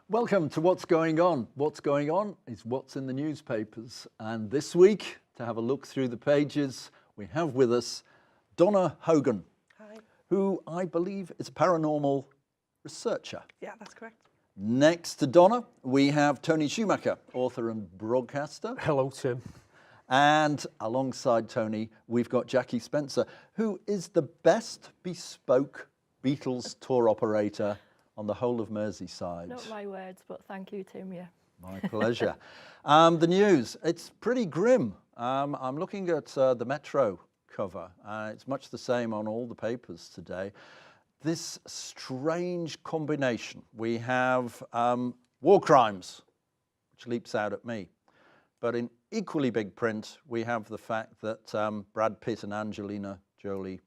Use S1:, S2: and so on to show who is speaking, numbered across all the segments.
S1: Welcome to What's Going On. What's going on is what's in the newspapers. And this week, to have a look through the pages, we have with us Donna Hogan,
S2: Hi.
S1: who I believe is a paranormal researcher.
S2: Yeah, that's correct.
S1: Next to Donna, we have Tony Schumacher, author and broadcaster.
S3: Hello, Tim.
S1: And alongside Tony, we've got Jackie Spencer, who is the best bespoke Beatles tour operator on the whole of Merseyside.
S4: Not my words, but thank you, Tim, yeah.
S1: My pleasure. The news, it's pretty grim. I'm looking at the Metro cover. It's much the same on all the papers today. This strange combination. We have war crimes, which leaps out at me. But in equally big print, we have the fact that Brad Pitt and Angelina Jolie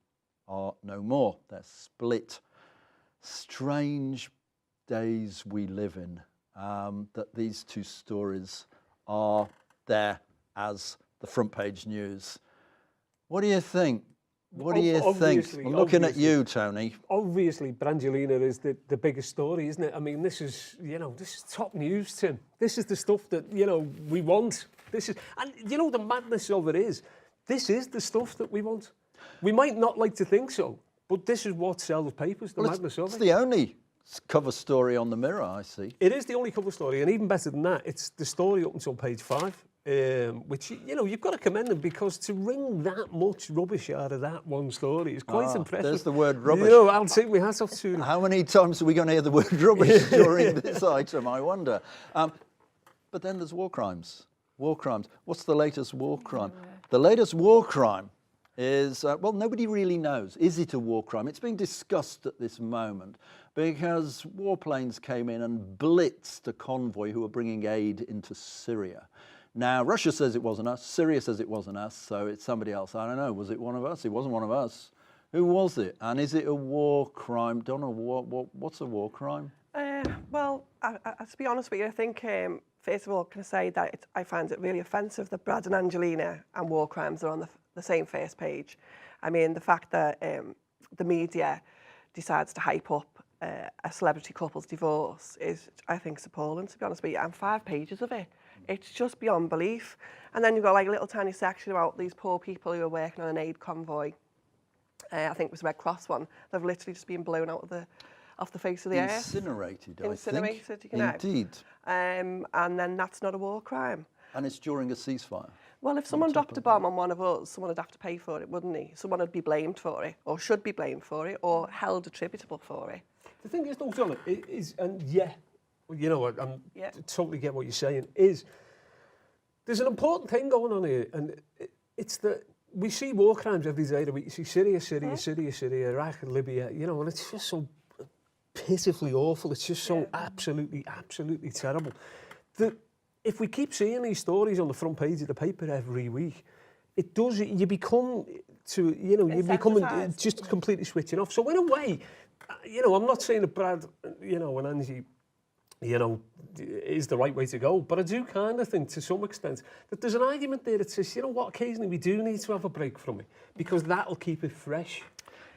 S1: are no more. They're split. Strange days we live in, that these two stories are there as the front page news. What do you think? What do you think? I'm looking at you, Tony.
S3: Obviously, Brangelina is the biggest story, isn't it? I mean, this is, this is top news, Tim. This is the stuff that, we want. And the madness of it is, this is the stuff that we want. We might not like to think so, but this is what sells papers, the madness of it.
S1: It's the only cover story on the Mirror, I see.
S3: It is the only cover story, and even better than that, it's the story up until page 5, which, you've got to commend them, because to wring that much rubbish out of that one story is quite impressive.
S1: There's the word rubbish.
S3: I'll take my hat off to them.
S1: How many times are we going to hear the word rubbish during this item, I wonder? But then there's war crimes. War crimes. What's the latest war crime? The latest war crime is, well, nobody really knows. Is it a war crime? It's being discussed at this moment because warplanes came in and blitzed a convoy who were bringing aid into Syria. Now, Russia says it wasn't us. Syria says it wasn't us, so it's somebody else. I don't know. Was it one of us? It wasn't one of us. Who was it? And is it a war crime? Donna, what's a war crime?
S2: Well, to be honest with you, I think, first of all, can I say that I find it really offensive that Brad and Angelina and war crimes are on the same first page. I mean, the fact that the media decides to hype up a celebrity couple's divorce is, I think, appalling, to be honest with you. And 5 pages of it. It's just beyond belief. And then you've got like a little tiny section about these poor people who are working on an aid convoy. I think it was the Red Cross one. They've literally just been blown out off the face of the earth.
S1: Incinerated, I think.
S2: Incinerated,
S1: Indeed.
S2: And then that's not a war crime.
S1: And it's during a ceasefire.
S2: Well, if someone dropped a bomb on one of us, someone would have to pay for it, wouldn't he? Someone would be blamed for it, or should be blamed for it, or held attributable for it.
S3: The thing is, though, John, is, and yeah, I totally get what you're saying, is there's an important thing going on here, and it's that we see war crimes every day of the week. You see Syria, Iraq, Libya, and it's just so pitifully awful. It's just so absolutely terrible. That if we keep seeing these stories on the front page of the paper every week, it does, you become just completely switching off. So in a way, I'm not saying that Brad, and Angie, is the right way to go, but I do kind of think, to some extent, that there's an argument there that says, occasionally we do need to have a break from it, because that'll keep it fresh.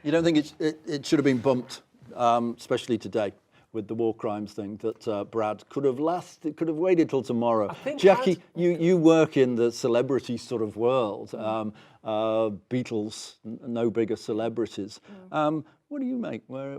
S3: You
S1: don't think it should have been bumped, especially today, with the war crimes thing, that Brad could have waited till tomorrow? Jackie, you work in the celebrity sort of world. Beatles, no bigger celebrities. What do you make where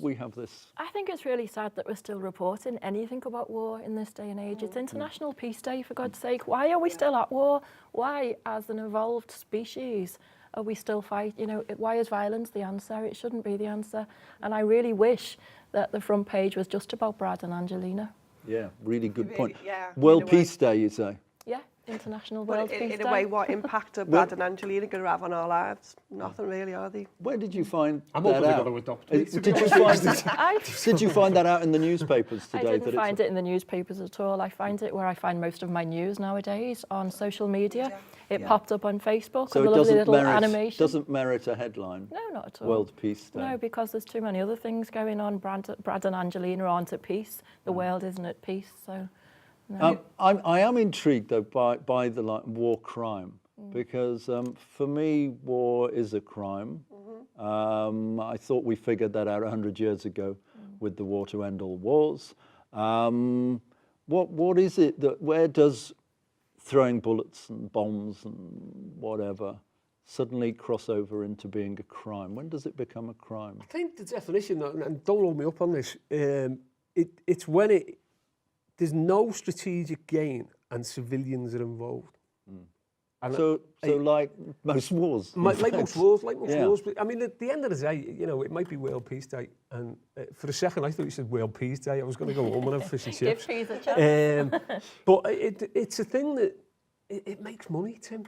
S1: we have this?
S4: I think it's really sad that we're still reporting anything about war in this day and age. It's International Peace Day, for God's sake. Why are we still at war? Why, as an evolved species, are we still fighting? Why is violence the answer? It shouldn't be the answer. And I really wish that the front page was just about Brad and Angelina.
S1: Yeah, really good point.
S2: Yeah,
S1: World Peace Day, you say?
S4: Yeah, International World Peace Day.
S2: In a way, what impact are Brad and Angelina going to have on our lives? Nothing really, are they?
S1: Where did you find
S3: I'm
S1: that
S3: hoping
S1: out?
S3: They're going to adopt me.
S1: Did you find that out in the newspapers today?
S4: I didn't find it in the newspapers at all. I find it where I find most of my news nowadays, on social media. It popped up on Facebook
S1: So
S4: with a lovely little animation.
S1: Doesn't merit a headline?
S4: No, not at all.
S1: World Peace Day?
S4: No, because there's too many other things going on. Brad and Angelina aren't at peace. The world isn't at peace, so... No.
S1: I am intrigued, though, by the war crime, because for me, war is a crime. I thought we figured that out 100 years ago with the war to end all wars. What is it that, where does throwing bullets and bombs and whatever suddenly cross over into being a crime? When does it become a crime?
S3: I think the definition, and don't hold me up on this, it's when there's no strategic gain and civilians are involved. And
S1: So like most wars.
S3: like most wars. But, I mean, at the end of the day, you know, it might be World Peace Day, and for a second I thought you said World Peace Day. I was going to go home and have fish and chips.
S4: Give peas a chance.
S3: But it's a thing that it makes money, Tim.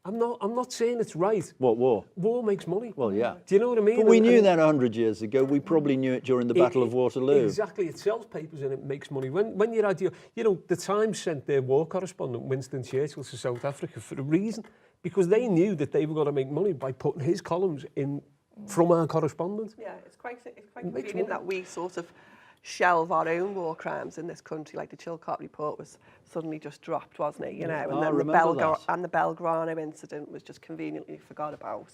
S3: I'm not saying it's right.
S1: What, war?
S3: War makes money.
S1: Well, yeah.
S3: Do you know what I mean?
S1: But we knew that 100 years ago. We probably knew it during the Battle of Waterloo.
S3: Exactly. It sells papers and it makes money. When you're ideal, you know, the Times sent their war correspondent, Winston Churchill, to South Africa for a reason, because they knew that they were going to make money by putting his columns in from our correspondent.
S2: Yeah, it's quite convenient that we sort of shelve our own war crimes in this country. Like the Chilcot report was suddenly just dropped, wasn't it? You know, and then the Belgrano incident was just conveniently forgot about.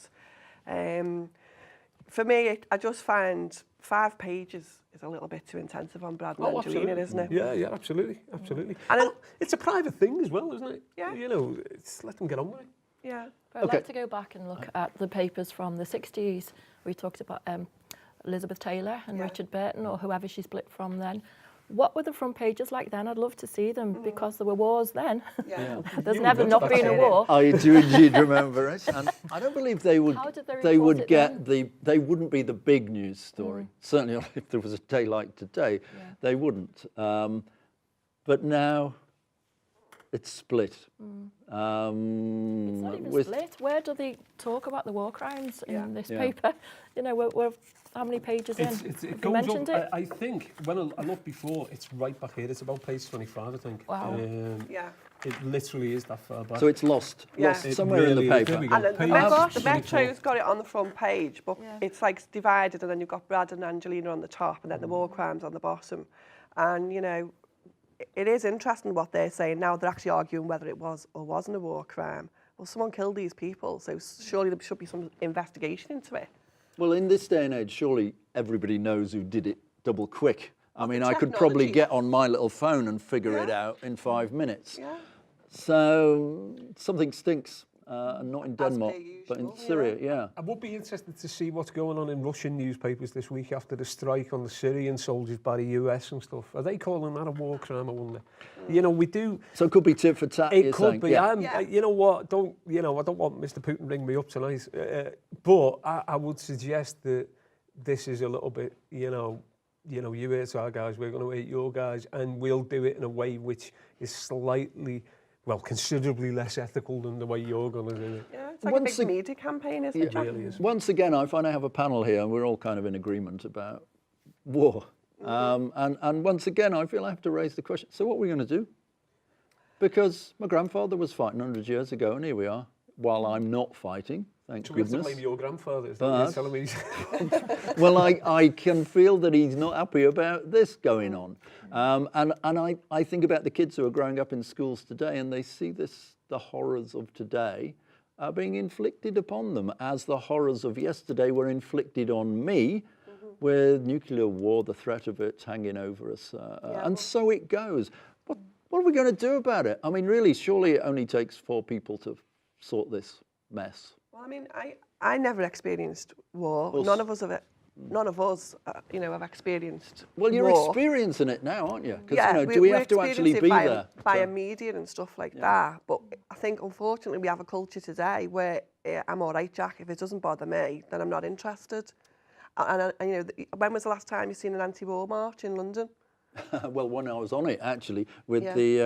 S2: For me, I just find 5 pages is a little bit too intensive on Brad and Angelina, isn't it?
S3: Yeah, absolutely. And it's a private thing as well, isn't it?
S2: Yeah.
S3: You know, let them get on with it.
S2: Yeah.
S4: But I'd like to go back and look at the papers from the 60s. We talked about Elizabeth Taylor and Richard Burton, or whoever she split from then. What were the front pages like then? I'd love to see them because there were wars then.
S2: Yeah.
S4: There's never not been a war.
S1: I do indeed remember it, and I don't believe they would.
S4: How did they
S1: They
S4: report
S1: would
S4: it
S1: get
S4: then?
S1: they wouldn't be the big news story. Certainly, not if there was a day like today, they wouldn't. But now, it's split.
S4: It's not even split. Where do they talk about the war crimes in this paper? You know, we're how many pages in?
S3: It
S4: you mentioned it?
S3: I think when I looked before, it's right back here. It's about page 25, I think.
S4: Wow.
S2: Yeah.
S3: It literally is that far back.
S1: So it's lost
S2: It
S1: somewhere
S3: really
S1: in the
S3: is. There
S1: paper.
S3: we go.
S2: And the Metro's got it on the front page, but it's like divided, and then you've got Brad and Angelina on the top, and then the war crimes on the bottom. And, you know, it is interesting what they're saying now. They're actually arguing whether it was or wasn't a war crime. Well, someone killed these people, so surely there should be some investigation into it.
S1: Well, in this day and age, surely everybody knows who did it double quick. I mean, I could
S2: technology.
S1: probably get on my little phone and figure it out in 5 minutes.
S2: Yeah.
S1: So something stinks, not in Denmark, but in Syria,
S3: I would be interested to see what's going on in Russian newspapers this week after the strike on the Syrian soldiers by the US and stuff. Are they calling that a war crime, I wonder? You know, we do...
S1: So it could be tit for tat,
S3: It could be.
S1: Yeah.
S3: You know what? I don't want Mr. Putin to ring me up tonight. But I would suggest that this is a little bit, you know, you hate our guys, we're going to hate your guys, and we'll do it in a way which is slightly... well, considerably less ethical than the way you're going to do it.
S2: Yeah, it's like a big media campaign, isn't it, Jack?
S3: It really is.
S1: Once again, I find I have a panel here and we're all kind of in agreement about war. And once again, I feel I have to raise the question, so what are we going to do? Because my grandfather was fighting 100 years ago, and here we are, while I'm not fighting, thank
S3: So we have to
S1: goodness.
S3: blame your grandfather, is that what you're telling me?
S1: Well, I can feel that he's not happy about this going on. And I think about the kids who are growing up in schools today, and they see the horrors of today are being inflicted upon them as the horrors of yesterday were inflicted on me with nuclear war, the threat of it hanging over us. And so it goes. What are we going to do about it? I mean, really, surely it only takes 4 people to sort this mess.
S2: Well, I mean, I never experienced war.
S1: Well,
S2: None of us you know, have experienced
S1: Well, you're
S2: war.
S1: experiencing it now, aren't you? Because,
S2: Yeah,
S1: you know, do we have to
S2: experience
S1: actually
S2: it
S1: be
S2: via,
S1: there?
S2: via media and stuff like that. But I think, unfortunately, we have a culture today where I'm all right, Jack. If it doesn't bother me, then I'm not interested. And you know, when was the last time you seen an anti-war march in London?
S1: Well, when I was on it, actually, with the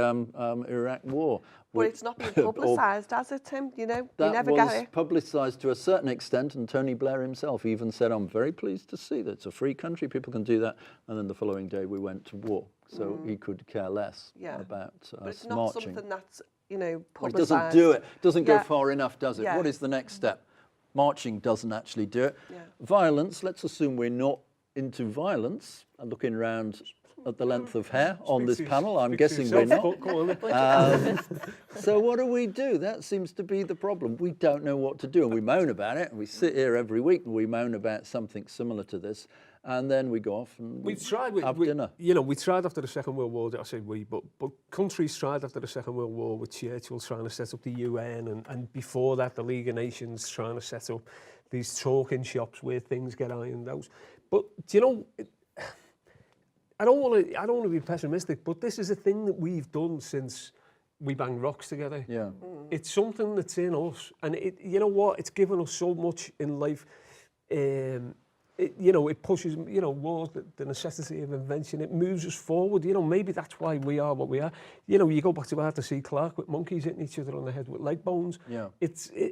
S1: Iraq war.
S2: But it's not been publicised, has it, Tim? You know, you never get it.
S1: That was publicised to a certain extent, and Tony Blair himself even said, I'm very pleased to see that it's a free country, people can do that. And then the following day we went to war, so he could care less about
S2: but it's
S1: marching.
S2: not something that's, you know, publicised.
S1: Well, it doesn't do it, doesn't go far enough, does it? What is the next step? Marching doesn't actually do it. Violence, let's assume we're not into violence, and looking around at the length of hair on this panel. I'm guessing we're not. So what do we do? That seems to be the problem. We don't know what to do, and we moan about it, and we sit here every week and we moan about something similar to this. and then we go off and
S3: We tried.
S1: have dinner.
S3: You know, we tried after the Second World War. I say we, but countries tried after the Second World War with Churchill trying to set up the UN, and before that, the League of Nations trying to set up these talking shops where things get ironed out. But do you know, I don't want to be pessimistic, but this is a thing that we've done since we banged rocks together.
S1: Yeah.
S3: It's something that's in us, and you know what? It's given us so much in life. You know, it pushes, you know, wars, the necessity of invention, it moves us forward. You know, maybe that's why we are what we are. You know, you go back to Arthur C. Clarke with monkeys hitting each other on the head with leg bones.
S1: Yeah.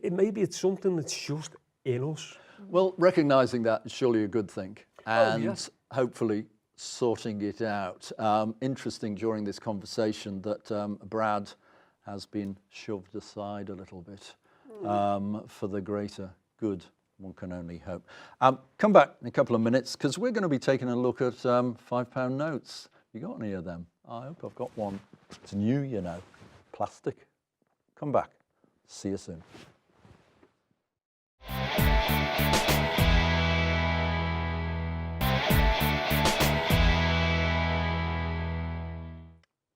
S3: Maybe it's something that's just in us.
S1: Well, recognising that is surely a good thing, and
S3: yes.
S1: hopefully sorting it out. Interesting during this conversation that Brad has been shoved aside a little bit for the greater good. One can only hope. Come back in a couple of minutes because we're going to be taking a look at £5 notes. You got any of them? I hope I've got one. It's new, you know, plastic. Come back. See you soon.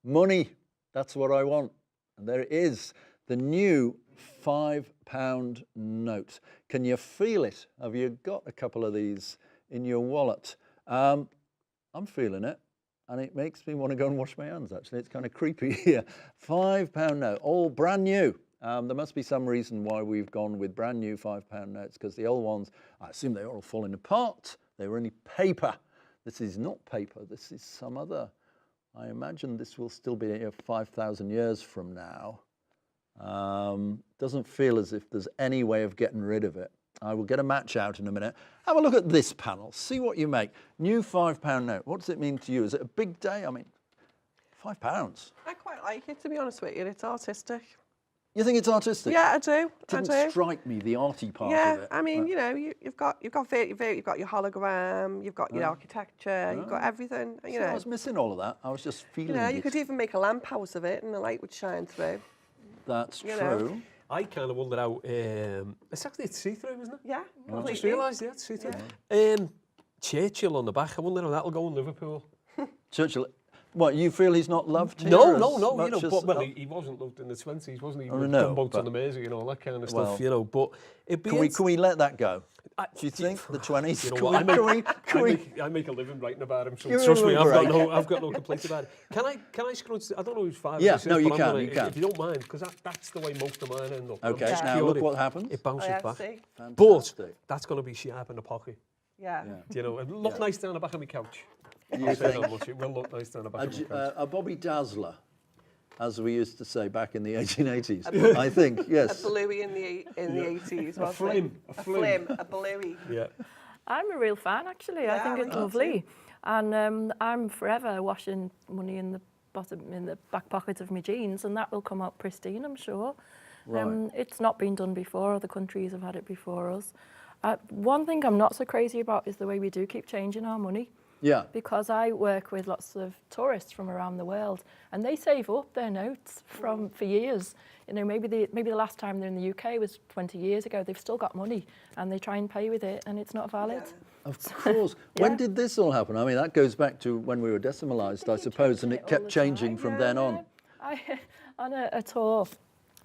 S1: Money, that's what I want. And there it is, the new £5 note. Can you feel it? Have you got a couple of these in your wallet? I'm feeling it, and it makes me want to go and wash my hands, actually. It's kind of creepy here. £5 note, all brand new. There must be some reason why we've gone with brand new £5 notes, because the old ones, I assume they were all falling apart. They were only paper. This is not paper. This is some other. I imagine this will still be 5,000 years from now. Doesn't feel as if there's any way of getting rid of it. I will get a match out in a minute. Have a look at this panel. See what you make. New £5 note. What does it mean to you? Is it a big day? I mean, £5.
S2: I quite like it, to be honest with you. It's artistic.
S1: You think it's artistic?
S2: Yeah, I do.
S1: Didn't strike me, the arty part of it.
S2: I mean, you know, you've got your hologram, you've got your architecture, you've got everything. You know,
S1: I was missing all of that. I was just feeling.
S2: You know,
S1: it.
S2: you could even make a lamp house of it, and the light would shine through.
S1: That's
S2: you
S1: true.
S2: know.
S3: I kind of wonder how. It's see-through, isn't it?
S2: Yeah.
S3: I just realised, yeah, it's see-through. Churchill on the back. I wonder how that'll go in Liverpool.
S1: Churchill. What, you feel he's not loved here?
S3: No.
S1: as
S3: You know,
S1: much as-
S3: but he wasn't loved in the 20s, wasn't he?
S1: Oh,
S3: With
S1: no,
S3: gunboats
S1: but-
S3: on the Mersey and all that kind of
S1: Well,
S3: stuff, you know. But it'd be
S1: Can we let that go? Do you think the 20s?
S3: You know
S1: Can
S3: what,
S1: we-
S3: I make a living writing about him, so
S1: You
S3: trust me,
S1: remember,
S3: I've got no complaints about it. Can I scrunch? I don't know who's 5
S1: Yeah,
S3: or 6,
S1: no, you
S3: but
S1: can,
S3: I'm
S1: you
S3: gonna,
S1: can.
S3: if you don't mind, because that's the way most of mine end up.
S1: Okay,
S3: I'm
S1: now
S3: secure
S1: look
S3: it.
S1: what happens.
S3: It bounces back.
S2: See?
S3: But
S1: Fantastic.
S3: that's going to be sharp in the pocket.
S2: Yeah.
S3: You know, it'll look nice down the back of my couch.
S1: You
S3: I'll say
S1: think?
S3: that much. It will look nice down the back of my couch.
S1: A Bobby Dazzler, as we used to say back in the 1880s, I think, yes.
S2: A bluey in the 80s, wasn't
S3: flim,
S2: it?
S3: a flim.
S2: A bluey.
S3: Yeah.
S4: I'm a real fan, actually. I
S2: Yeah,
S4: think
S2: I
S4: it's
S2: like
S4: lovely. And I'm forever washing money in the back pocket of my jeans, and that will come out pristine, I'm sure.
S1: Right.
S4: It's not been done before. Other countries have had it before us. One thing I'm not so crazy about is the way we do keep changing our money.
S1: Yeah.
S4: Because I work with lots of tourists from around the world, and they save up their notes for years. You know, maybe the last time they're in the UK was 20 years ago. They've still got money, and they try and pay with it, and it's not valid.
S2: Yeah.
S1: Of course. When did this all happen? I mean, that goes back to when we were decimalised, I suppose, and it kept changing from then on.
S4: On a tour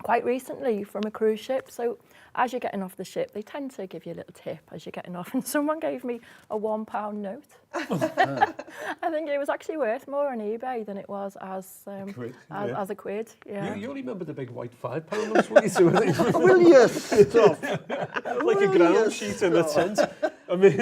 S4: quite recently from a cruise ship. So as you're getting off the ship, they tend to give you a little tip as you're getting off. And someone gave me a £1 note. I think it was actually worth more on eBay than it was as a quid. Yeah.
S3: You only remember the big white £5 notes, will you? So
S1: Will you stop?
S3: like a ground sheet in the tent. I mean,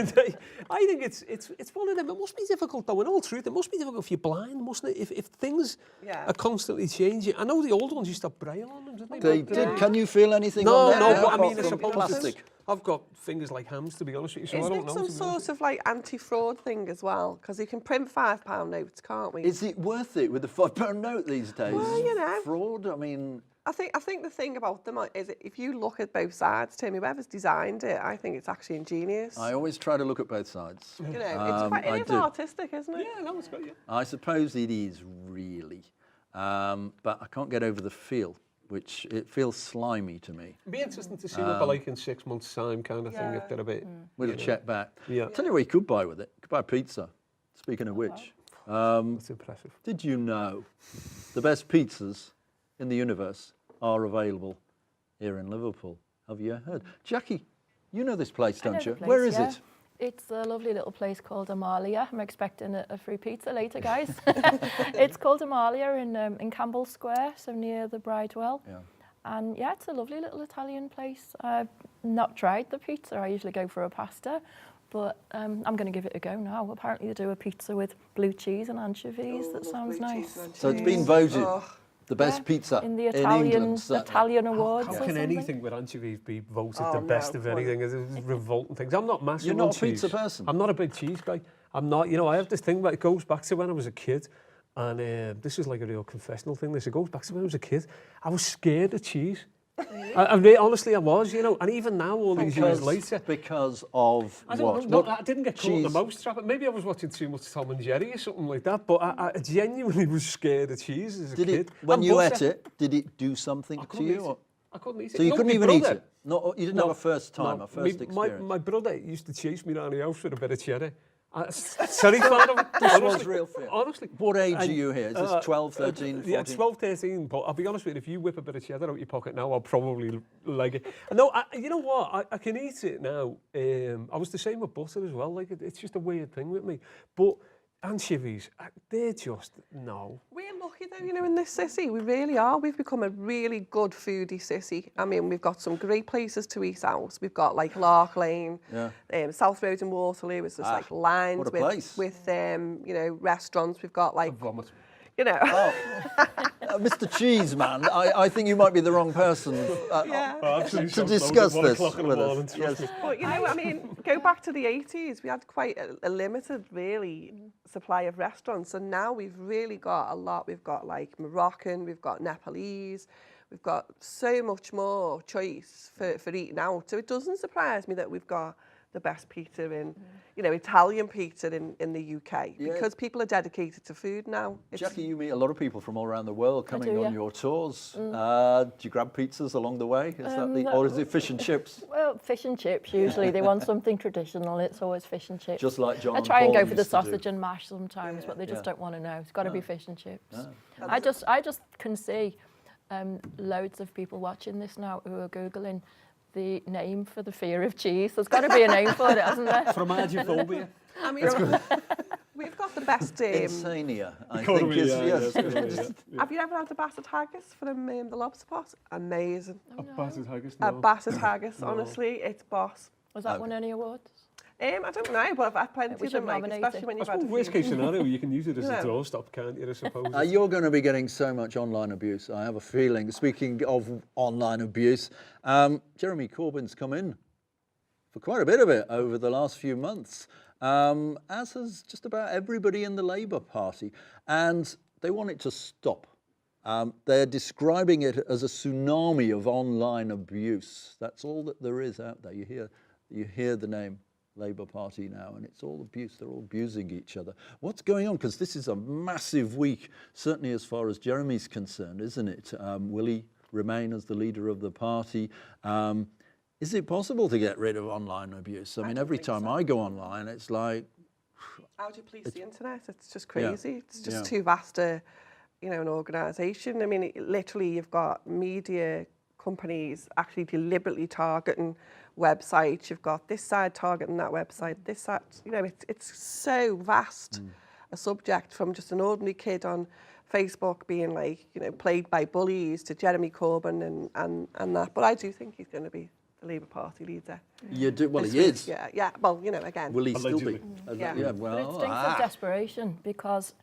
S3: I think it's one of them. It must be difficult, though. In all truth, it must be difficult if you're blind, mustn't it? If things are constantly changing. I know the old ones used to have braille on them, didn't they?
S1: They did. Can you feel anything
S3: No,
S1: on them?
S3: no, but I
S1: apart
S3: mean, I
S1: from
S3: suppose
S1: plastic.
S3: I've got fingers like hams, to be honest with you, so I
S2: Isn't
S3: don't
S2: it
S3: know.
S2: some
S3: to be honest.
S2: sort of like anti-fraud thing as well? Because you can print £5 notes, can't we?
S1: Is it worth it with a £5 note these days?
S2: Well, you know.
S1: Fraud, I mean...
S2: I think the thing about them is if you look at both sides, Tim, whoever's designed it, I think it's actually ingenious.
S1: I always try to look at both sides.
S2: You know, it is artistic, isn't it?
S3: Yeah, no, it's got you.
S1: I suppose it is really, but I can't get over the feel which it feels slimy to me.
S3: It'd be interesting to see what they're like in 6 months' time, kind of thing, if they're a bit...
S1: With a check back.
S3: Yeah.
S1: I'll tell you what you could buy with it. You could buy pizza. Speaking of which,
S3: That's impressive.
S1: did you know the best pizzas in the universe are available here in Liverpool? Have you heard? Jackie, you know this place,
S4: I know
S1: don't
S4: the
S1: you?
S4: place,
S1: Where is
S4: yeah.
S1: it?
S4: It's a lovely little place called Amalia. I'm expecting a free pizza later, guys. It's called Amalia in Campbell Square, so near the Bridewell.
S1: Yeah.
S4: And yeah, it's a lovely little Italian place. I've not tried the pizza. I usually go for a pasta, but I'm going to give it a go now. Apparently they do a pizza with blue cheese and anchovies. That sounds nice.
S1: So it's been voted the best pizza
S4: in the
S1: England. certainly.
S4: Italian awards.
S3: How
S4: or
S3: can
S4: something.
S3: anything with anchovies be voted
S2: Oh,
S3: the best
S2: no,
S3: of
S2: come on.
S3: anything? It's revolting things. I'm not massive
S1: You're
S3: on
S1: not a pizza
S3: cheese.
S1: person?
S3: I'm not a big cheese guy. I'm not, you know, I have this thing that it goes back to when I was a kid, and this is like a real confessional thing. It goes back to when I was a kid. I was scared of cheese. Honestly, I was, you know, and even now, all these years later.
S1: Because of
S3: I
S1: what?
S3: don't know,
S1: What
S3: I didn't get caught in the
S1: cheese?
S3: mousetrap. Maybe I was watching too much Tom and Jerry or something like that, but I genuinely was scared of cheese as a
S1: Did
S3: kid.
S1: it, when
S3: And
S1: you
S3: butter.
S1: ate it, did it do something
S3: I
S1: to
S3: couldn't
S1: you?
S3: eat
S1: Or?
S3: it. I couldn't eat it.
S1: So you
S3: No,
S1: couldn't
S3: my
S1: even eat
S3: brother-
S1: it? No, you didn't
S3: No,
S1: have a first time,
S3: no.
S1: a first experience?
S3: My brother used to chase me around the house with a bit of cheddar. Sorry, Father.
S1: This was real fear.
S3: Honestly.
S1: What age are
S3: And,
S1: you here? Is this 12, 13, 14?
S3: Yeah, 12, 13, but I'll be honest with you, if you whip a bit of cheddar out your pocket now, I'll probably leg it. No, you know what? I can eat it now. I was the same with butter as well. Like, it's just a weird thing with me. But anchovies, they're just, no.
S2: We're lucky though, you know, in this city. We really are. We've become a really good foodie city. I mean, we've got some great places to eat out. We've got like Lark Lane, South Road in Waterloo. It's just like lined
S1: what a place.
S2: with you know, restaurants. We've got like,
S3: Vomit.
S2: you know.
S1: Mr. Cheeseman, I think you might be the wrong person to discuss this with us. Yes.
S2: But, you know, I mean, go back to the 80s, we had quite a limited, really, supply of restaurants. And now we've really got a lot. We've got, like, Moroccan, we've got Nepalese, we've got so much more choice for eating out. So it doesn't surprise me that we've got the best pizza in, you know, Italian pizza in the UK, because people are dedicated to food now.
S1: Jackie, you meet a lot of people from all around the world coming on your tours. Do you grab pizzas along the way? Is that or is it fish and chips?
S4: Well, fish and chips usually. They want something traditional. It's always fish and chips.
S1: Just like John
S4: I
S1: and
S4: try and
S1: Paul
S4: go for the
S1: used to do.
S4: sausage and mash sometimes, but they just don't want to know. It's got to be fish and chips.
S1: Ah.
S4: I just can see loads of people watching this now who are Googling the name for the fear of cheese. There's got to be a name for it, hasn't there?
S3: Fromagophobia.
S2: I mean, we've got the best...
S1: Insania, I think is, yes.
S2: Have you ever had a battered haggis from the Lobster Pot? Amazing.
S3: A battered haggis,
S2: A
S3: no.
S2: battered haggis, honestly, it's boss.
S4: Was that won any awards?
S2: I don't know, but I've had plenty
S4: We
S2: of
S4: should
S2: them, like,
S4: nominate
S2: especially
S4: it.
S2: when
S3: I
S2: you've had a
S3: suppose worst
S2: few.
S3: case scenario, you can use it as
S2: Yeah.
S3: a doorstop, can't you, I suppose?
S1: You're going to be getting so much online abuse, I have a feeling. Speaking of online abuse, Jeremy Corbyn's come in for quite a bit of it over the last few months, as has just about everybody in the Labour Party, and they want it to stop. They're describing it as a tsunami of online abuse. That's all that there is out there. You hear the name Labour Party now, and it's all abuse. They're all abusing each other. What's going on? Because this is a massive week, certainly as far as Jeremy's concerned, isn't it? Will he remain as the leader of the party? Is it possible to get rid of online abuse? I mean, every time I go online, it's like...
S2: How do you police the internet? It's just crazy. It's just too vast an organisation. I mean, literally, you've got media companies actually deliberately targeting websites. You've got this side targeting that website, this side, you know, it's so vast a subject, from just an ordinary kid on Facebook being like, you know, plagued by bullies, to Jeremy Corbyn and that. But I do think he's going to be the Labour Party leader.
S1: You do? Well,
S2: this
S1: he
S2: week.
S1: is.
S2: Yeah. Well, you know, again.
S1: Will he still be?
S3: Allegedly.
S2: Yeah.
S1: Well,
S4: But it stinks of desperation, because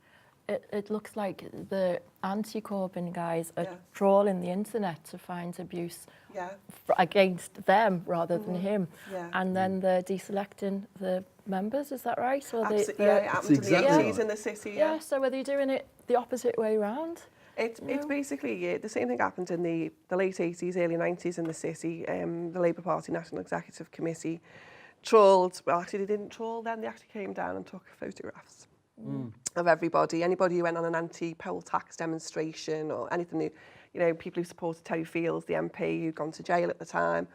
S4: it looks like the anti-Corbyn guys are trawling the internet to find abuse against them rather than him.
S2: Yeah.
S4: And then they're deselecting the members, is that right? So
S2: It happened in the
S1: exactly
S2: 80s in the city.
S4: yeah, so are they doing it the opposite way round?
S2: It's basically the same thing happened in the late 80s, early 90s in the city. The Labour Party National Executive Committee trawled, well, actually they didn't trawl then, they actually came down and took photographs of everybody. Anybody who went on an anti-poll tax demonstration or anything, you know, people who supported Terry Fields, the MP who'd gone to jail at the time,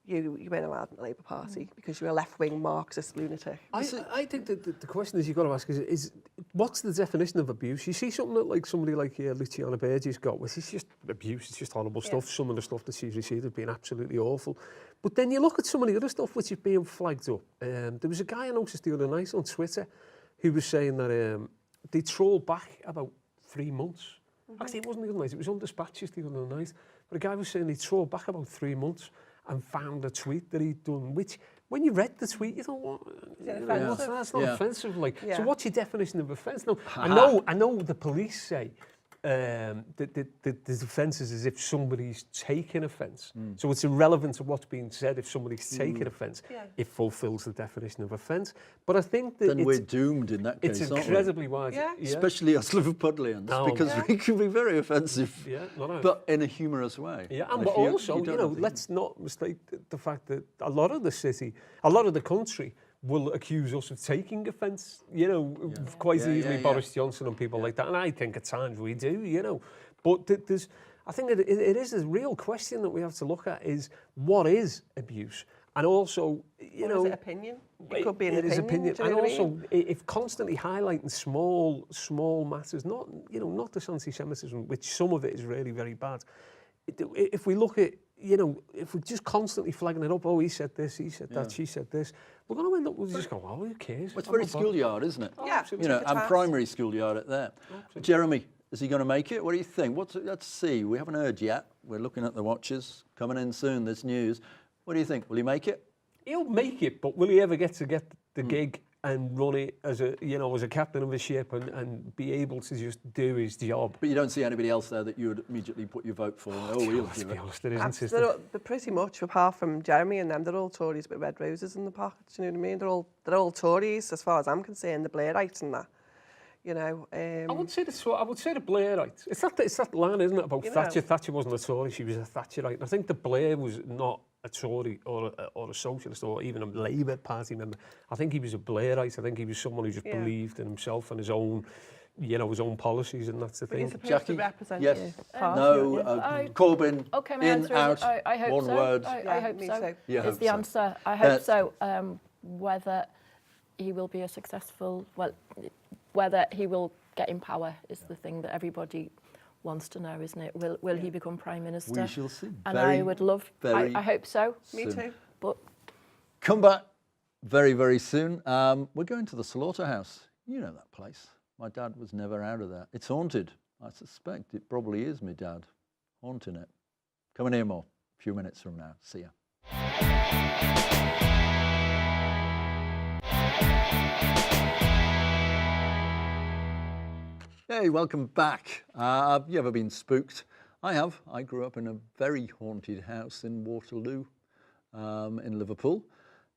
S2: you weren't allowed in the Labour Party because you're a left-wing Marxist lunatic.
S3: I think that the question is you've got to ask is what's the definition of abuse? You see something that like somebody like Luciana Berger's got, which is just abuse, it's just horrible stuff. Some of the stuff that she's received has been absolutely awful. But then you look at some of the other stuff which is being flagged up. There was a guy I noticed the other night on Twitter who was saying that they trolled back about 3 months. Actually, it wasn't the other night, it was on Dispatches the other night. But a guy was saying they trolled back about 3 months and found a tweet that he'd done, which, when you read the tweet, you thought, what? That's not offensive. Like, so what's your definition of offence? No, I know the police say the offence is as if somebody's taken offence. So it's irrelevant to what's being said if somebody's taken offence. It fulfills the definition of offence. But I think that
S1: then we're doomed in that case,
S3: it's incredibly wide.
S2: Yeah.
S1: Especially us Liverpudlians, because we can be very offensive, but in a humorous way.
S3: Yeah, and but also, you know, let's not mistake the fact that a lot of the country will accuse us of taking offence, you know, quite easily, Boris Johnson and people like that. And I think at times we do, you know. But I think it is a real question that we have to look at is what is abuse? And also, you know...
S2: Is it opinion? It could be an opinion.
S3: It is opinion.
S2: Do you know
S3: And
S2: what I
S3: also,
S2: mean?
S3: if constantly highlighting small matters, not this anti-Semitism, which some of it is really very bad. If we look at, you know, if we're just constantly flagging it up, oh, he said this, he said that, she said this, we're going to end up with just going, oh, who cares?
S1: Well, it's very schoolyard, isn't it?
S2: Yeah.
S1: You know, and primary schoolyard at that. Jeremy, is he going to make it? What do you think? Let's see. We haven't heard yet. We're looking at the watches. Coming in soon, this news. What do you think? Will he make it?
S3: He'll make it, but will he ever get the gig and run it as a captain of a ship and be able to just do his job?
S1: But you don't see anybody else there that you would immediately put your vote for.
S3: Let's be honest, there isn't.
S2: They're pretty much, apart from Jeremy and them, they're all Tories with red roses in the pockets, you know what I mean? They're all Tories, as far as I'm concerned, the Blairites and that. You know,
S3: I would say the Blairites. It's that line, isn't it, about Thatcher? Thatcher wasn't a Tory; she was a Thatcherite. And I think the Blair was not a Tory or a socialist or even a Labour Party member. I think he was a Blairite. I think he was someone who just believed in himself and his own, you know, his own policies, and that's the thing.
S1: Jackie,
S2: to represent
S1: yes, no, Corbyn, in, out,
S4: I hope
S1: one
S4: so.
S1: word.
S4: I hope
S2: me
S4: so.
S2: too.
S1: You
S4: Is
S1: hope
S4: the
S1: so.
S4: answer. I hope so. Whether he will be a successful, whether he will get in power is the thing that everybody wants to know, isn't it? Will he become Prime Minister?
S1: We shall see.
S4: And I would love, I hope so.
S2: Me too.
S4: But
S1: come back very, very soon. We're going to the slaughterhouse. You know that place. My dad was never out of there. It's haunted. I suspect it probably is my dad haunting it. Come and hear more a few minutes from now. See ya. Hey, welcome back. Have you ever been spooked? I have. I grew up in a very haunted house in Waterloo, in Liverpool.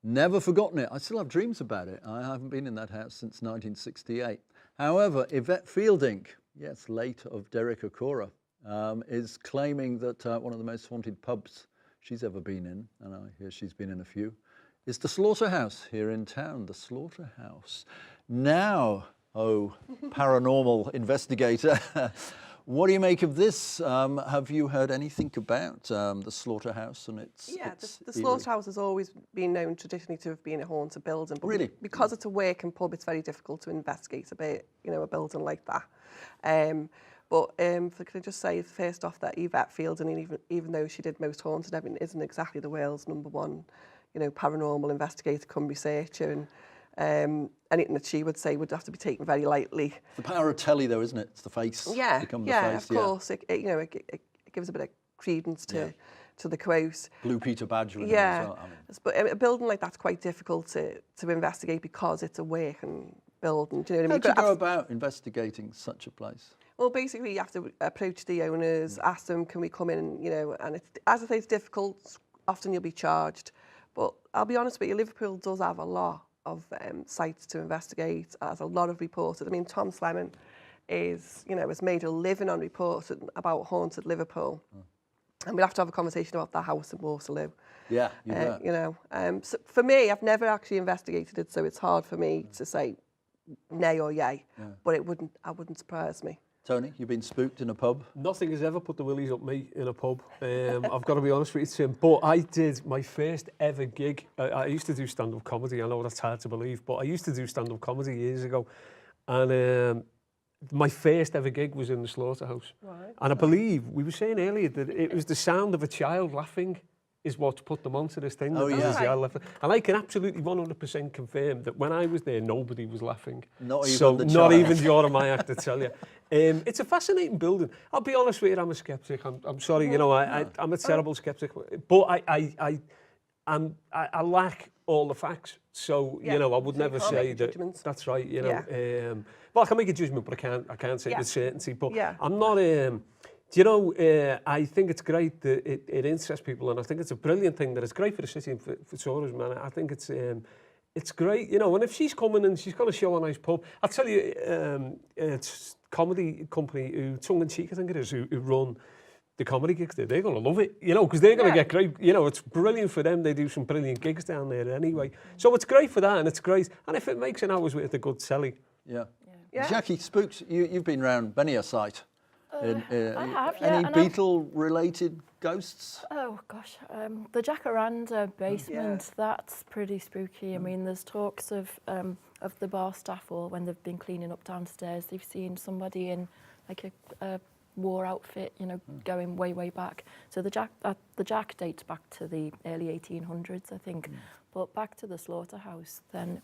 S1: Never forgotten it. I still have dreams about it. I haven't been in that house since 1968. However, Yvette Fielding, yes, late of Derek Okora, is claiming that one of the most haunted pubs she's ever been in, and I hear she's been in a few, is the Slaughterhouse here in town, the Slaughterhouse. Now, paranormal investigator, what do you make of this? Have you heard anything about the Slaughterhouse and its...
S2: Yeah, the Slaughterhouse has always been known traditionally to have been a haunted building. But really? Because it's a working pub, it's very difficult to investigate a building like that. But can I just say first off that Yvette Fielding, even though she did Most Haunted, isn't exactly the world's #1, paranormal investigator come researcher, and anything that she would say would have to be taken very lightly.
S1: The power of telly, though, isn't it? It's the face.
S2: Yeah,
S1: become the face.
S2: Of course. It gives a bit of credence to the quote.
S1: Blue Peter Badger.
S2: Yeah,
S1: as well,
S2: but a building like that's quite difficult to investigate because it's a working building. Do you know what I mean?
S1: How do you go about investigating such a place?
S2: Well, basically, you have to approach the owners, ask them, can we come in, and as I say, it's difficult. Often you'll be charged. But I'll be honest with you, Liverpool does have a lot of sites to investigate, has a lot of reported. I mean, Tom Slemon has made a living on reporting about haunted Liverpool. And we'll have to have a conversation about that house in Waterloo.
S1: Yeah, you bet.
S2: So for me, I've never actually investigated it, so it's hard for me to say nay or yay. Yeah. But it wouldn't surprise me.
S1: Tony, you've been spooked in a pub?
S3: Nothing has ever put the willies up me in a pub. I've got to be honest with you, Tim. But I did my first ever gig. I used to do stand-up comedy. I know that's hard to believe, but I used to do stand-up comedy years ago. And my first ever gig was in the slaughterhouse. Right. And I believe, we were saying earlier, that it was the sound of a child laughing is what's put them onto this thing.
S1: Oh, yeah.
S3: And I can absolutely 100% confirm that when I was there, nobody was laughing.
S1: Not even
S3: so
S1: the
S3: not
S1: child.
S3: even Jeremiah, I have to tell you. It's a fascinating building. I'll be honest with you, I'm a skeptic. I'm sorry, you know, I'm a terrible skeptic. But I lack all the facts. So, you know, I would never say that. Judgments. That's right, you know. Yeah. Well, I can make a judgment, but I can't say with certainty. But I'm not... Do you know, I think it's great that it interests people, and I think it's a brilliant thing that it's great for the city and for tourism, and I think it's great, you know, and if she's coming and she's going to show a nice pub, I'll tell you, it's a comedy company, who, Tongue in Cheek, I think it is, who run the comedy gigs there, they're going to love it, you know, because they're going to get great, you know, it's brilliant for them, they do some brilliant gigs down there anyway, so it's great for that, and it's great, and if it makes an hour's worth of good selling.
S1: Yeah. Jackie, spooks, you've been around many a site.
S4: I have, yeah.
S1: Any beetle-related ghosts?
S4: Oh, gosh. The Jacaranda basement, that's pretty spooky. I mean, there's talks of the bar staff, or when they've been cleaning up downstairs, they've seen somebody in like a war outfit, you know, going way, way back. So the Jack dates back to the early 1800s, I think. But back to the slaughterhouse, then...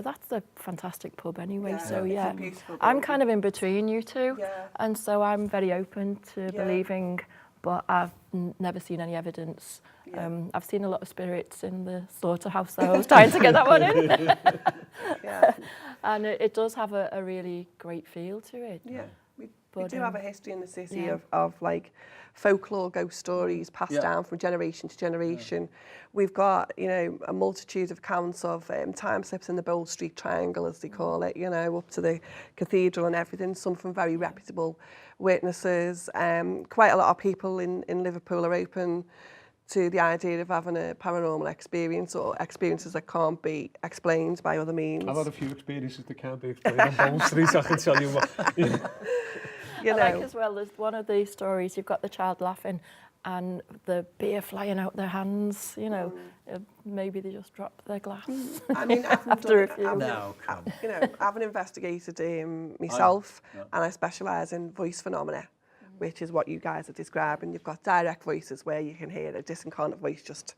S4: that's a fantastic pub anyway, so yeah, I'm kind of in between you two, and so I'm very open to believing, but I've never seen any evidence. I've seen a lot of spirits in the slaughterhouse, so I was trying to get that one in. And it does have a really great feel to it. Yeah.
S2: We do have a history in the city of like folklore, ghost stories passed down from generation to generation. We've got, you know, a multitude of accounts of time slips in the Bold Street Triangle, as they call it, you know, up to the cathedral and everything, some from very reputable witnesses. Quite a lot of people in Liverpool are open to the idea of having a paranormal experience or experiences that can't be explained by other means.
S3: I've had a few experiences that can't be explained on Bold Street, I can tell you what.
S4: You know. I like as well, there's one of these stories, you've got the child laughing and the beer flying out their hands, you know, maybe they just dropped their glass.
S2: I mean,
S4: after a few.
S2: You know, I've investigated myself, and I specialise in voice phenomena, which is what you guys are describing. You've got direct voices where you can hear a disincarnate voice just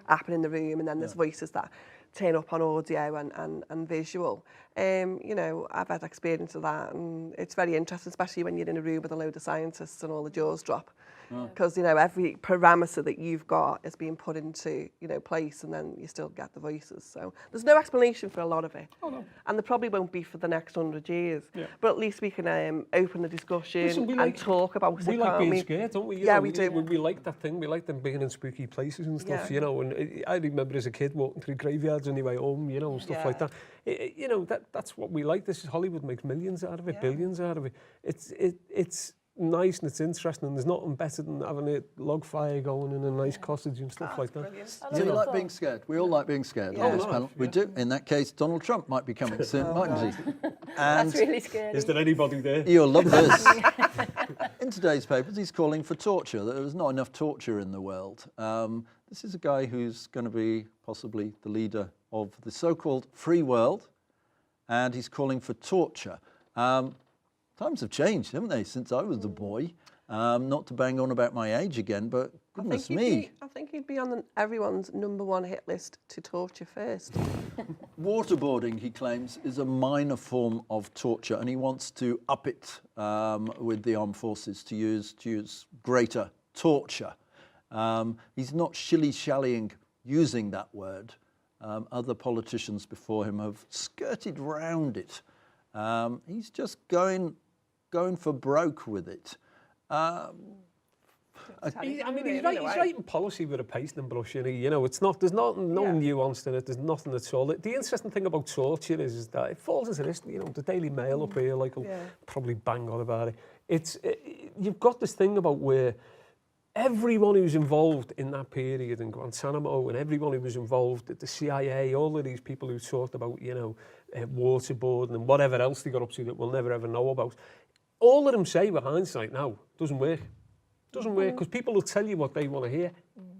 S2: happen in the room, and then there's voices that turn up on audio and visual. You know, I've had experience of that, and it's very interesting, especially when you're in a room with a load of scientists and all the jaws drop. Because, you know, every parameter that you've got is being put into, you know, place, and then you still get the voices. So there's no explanation for a lot of it. Oh, no. And there probably won't be for the next 100 years. Yeah. But at least we can open the discussion and talk about it.
S3: We like being scared, don't we?
S2: We do.
S3: We like that thing. We like them being in spooky places and stuff, you know. And I remember as a kid walking through graveyards on your way home, you know, and stuff like that. You know, that's what we like. This is Hollywood makes millions out of it, billions out of it. It's nice and it's interesting, and there's nothing better than having a log fire going in a nice cottage and stuff like that.
S1: Do you like being scared? We all like being scared on this panel. We do. In that case, Donald Trump might be coming soon, mightn't he? And
S4: that's really scary.
S3: Is there anybody there?
S1: You'll love this. In today's papers, he's calling for torture. There's not enough torture in the world. This is a guy who's going to be possibly the leader of the so-called free world, and he's calling for torture. Times have changed, haven't they, since I was a boy? Not to bang on about my age again, but goodness me.
S2: I think he'd be on everyone's #1 hit list to torture first.
S1: Waterboarding, he claims, is a minor form of torture, and he wants to up it with the armed forces to use greater torture. He's not shilly-shallying using that word. Other politicians before him have skirted round it. He's just going for broke with it.
S3: He's writing policy with a pasting brush, you know. It's not. There's no nuance in it. There's nothing at all. The interesting thing about torture is that it falls into this. You know, the Daily Mail up here, like, will probably bang on about it. You've got this thing about where everyone who's involved in that period in Guantanamo, and everyone who was involved at the CIA, all of these people who talked about, you know, waterboarding and whatever else they got up to that we'll never ever know about, all of them say with hindsight now doesn't work. Doesn't work because people will tell you what they want to hear,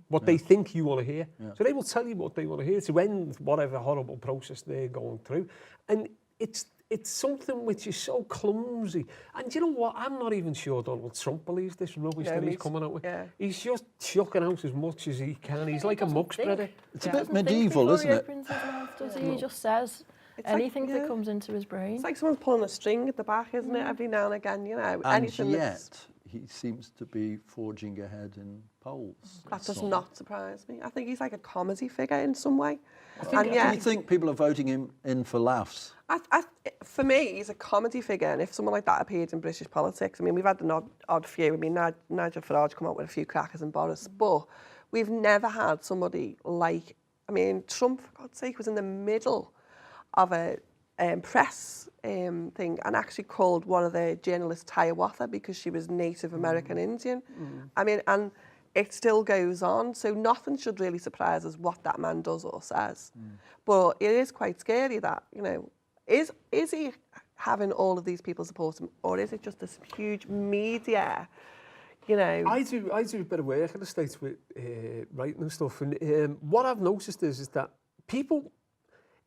S3: what they think you want to hear. So they will tell you what they want to hear to end whatever horrible process they're going through. And it's something which is so clumsy. And you know what? I'm not even sure Donald Trump believes this rubbish that he's coming out with. Yeah. He's just chucking out as much as he can. He's like a muck spreader.
S1: It's a bit medieval, isn't it?
S4: He just says anything that comes into his brain.
S2: It's like someone's pulling a string at the back, isn't it? Every now and again, you know.
S1: And yet, he seems to be forging ahead in polls.
S2: That does not surprise me. I think he's like a comedy figure in some way.
S1: Do you think people are voting him in for laughs?
S2: For me, he's a comedy figure, and if someone like that appeared in British politics, I mean, we've had an odd few. I mean, Nigel Farage come out with a few crackers and Boris, but we've never had somebody like, I mean, Trump, for God's sake, was in the middle of a press thing and actually called one of the journalists Hiawatha because she was Native American Indian. I mean, and it still goes on. So nothing should really surprise us what that man does or says. But it is quite scary that, you know, is he having all of these people support him, or is it just this huge media, you know? I do a bit of work in the States with writing and stuff, and what I've noticed is that people,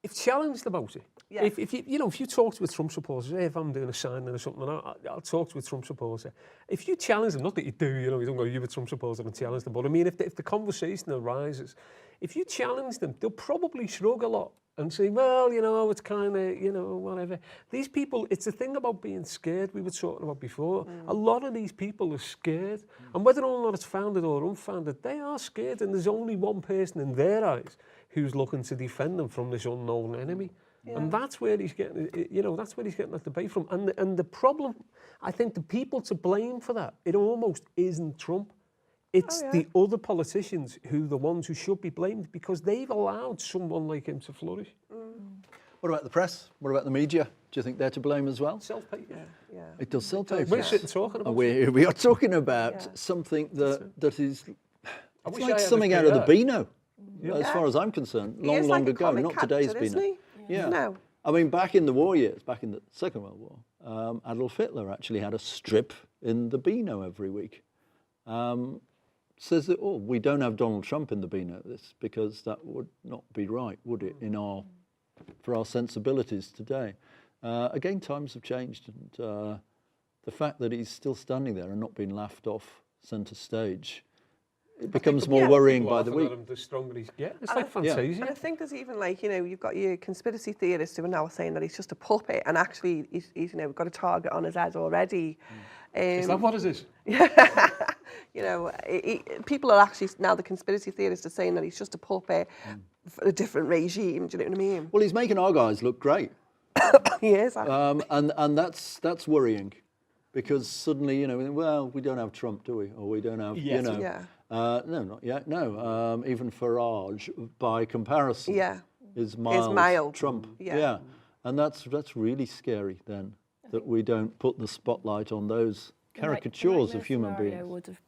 S2: if challenged about it, if you talk to a Trump supporter, if I'm doing a signing or something, I'll talk to a Trump supporter. If you challenge them, not that you do, you don't go, you're a Trump supporter and challenge them, but I mean, if the conversation arises, if you challenge them, they'll probably shrug a lot and say, well, you know, it's kind of, you know, whatever. These people, it's the thing about being scared we were talking about before. A lot of these people are scared. And whether or not it's founded or unfounded, they are scared. And there's only one person in their eyes who's looking to defend them from this unknown enemy. And that's where he's getting, you know, that's where he's getting that debate from. And the problem, I think the people to blame for that, it almost isn't Trump. It's the other politicians who are the ones who should be blamed because they've allowed someone like him to flourish.
S1: What about the press? What about the media? Do you think they're to blame as well?
S3: Sell papers.
S1: It does sell papers.
S3: We're sitting talking about
S1: we are talking about something that is it's like something out of the Beano, as far as I'm concerned, long ago, not today's Beano. No. I mean, back in the war years, back in the Second World War, Adolf Hitler actually had a strip in the Beano every week. Says that, we don't have Donald Trump in the Beano, this because that would not be right, would it, for our sensibilities today. Again, times have changed, and the fact that he's still standing there and not being laughed off centre stage, it becomes more worrying by the week.
S3: The stronger he's getting. It's like Fantasia.
S2: And I think there's even like, you know, you've got your conspiracy theorists who are now saying that he's just a puppet, and actually he's you know, got a target on his head already.
S3: Is that what it is?
S2: You know, people are actually, now the conspiracy theorists are saying that he's just a puppet for a different regime, do you know what I mean?
S1: Well, he's making our guys look great.
S2: He is.
S1: And that's worrying, because suddenly, you know, well, we don't have Trump, do we? Or we don't have, you know. No, not yet, no. Even Farage, by comparison, is mild Trump. And that's really scary then, that we don't put the spotlight on those caricatures of human beings.
S4: Would have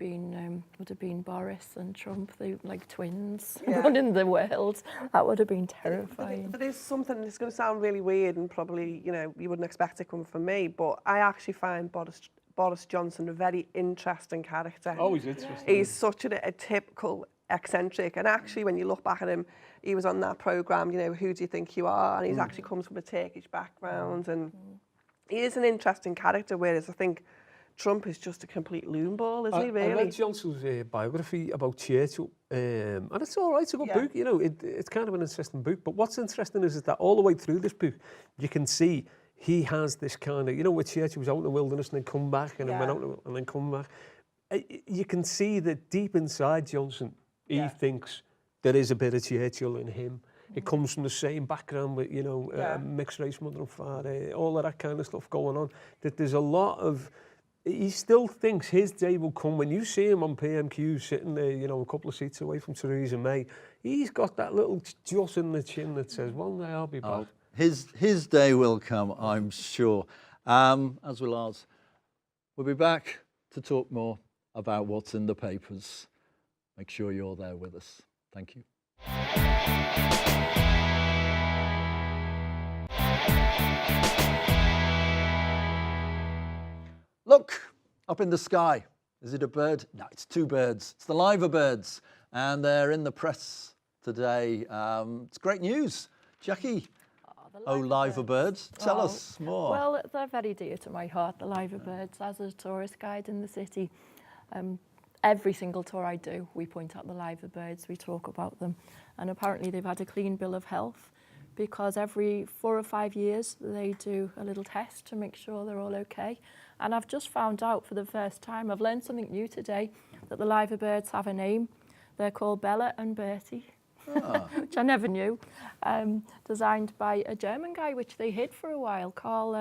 S4: been Boris and Trump, they like twins running the world. That would have been terrifying.
S2: There is something that's going to sound really weird, and probably, you know, you wouldn't expect it coming from me, but I actually find Boris Johnson a very interesting character.
S3: Oh, he's interesting.
S2: He's such a typical eccentric, and actually when you look back at him, he was on that programme, you know, Who Do You Think You Are, and he's actually comes from a Turkish background, and he is an interesting character, whereas I think Trump is just a complete loonball, isn't he, really?
S3: I read Johnson's biography about Churchill, and it's all right, it's a good book, you know, it's kind of an interesting book, but what's interesting is that all the way through this book, you can see he has this kind of, you know, where Churchill was out in the wilderness and then come back, and then went out and then come back. You can see that deep inside Johnson, he thinks there is a bit of Churchill in him. It comes from the same background with, you know, mixed race mother and father, all of that kind of stuff going on, that there's a lot of, he still thinks his day will come. When you see him on PMQ sitting there, you know, a couple of seats away from Theresa May, he's got that little jut in the chin that says, one day I'll be back.
S1: His day will come, I'm sure, as will ours. We'll be back to talk more about what's in the papers. Make sure you're there with us. Thank you. Look, up in the sky. Is it a bird? No, it's two birds. It's the liverbirds, and they're in the press today. It's great news. Jackie, liverbirds, tell us more.
S4: Well, they're very dear to my heart, the liverbirds. As a tourist guide in the city, every single tour I do, we point out the liverbirds, we talk about them. And apparently they've had a clean bill of health, because every 4 or 5 years they do a little test to make sure they're all okay. And I've just found out for the first time, I've learned something new today, that the liverbirds have a name. They're called Bella and Bertie, which I never knew. Designed by a German guy, which they hid for a while, Carl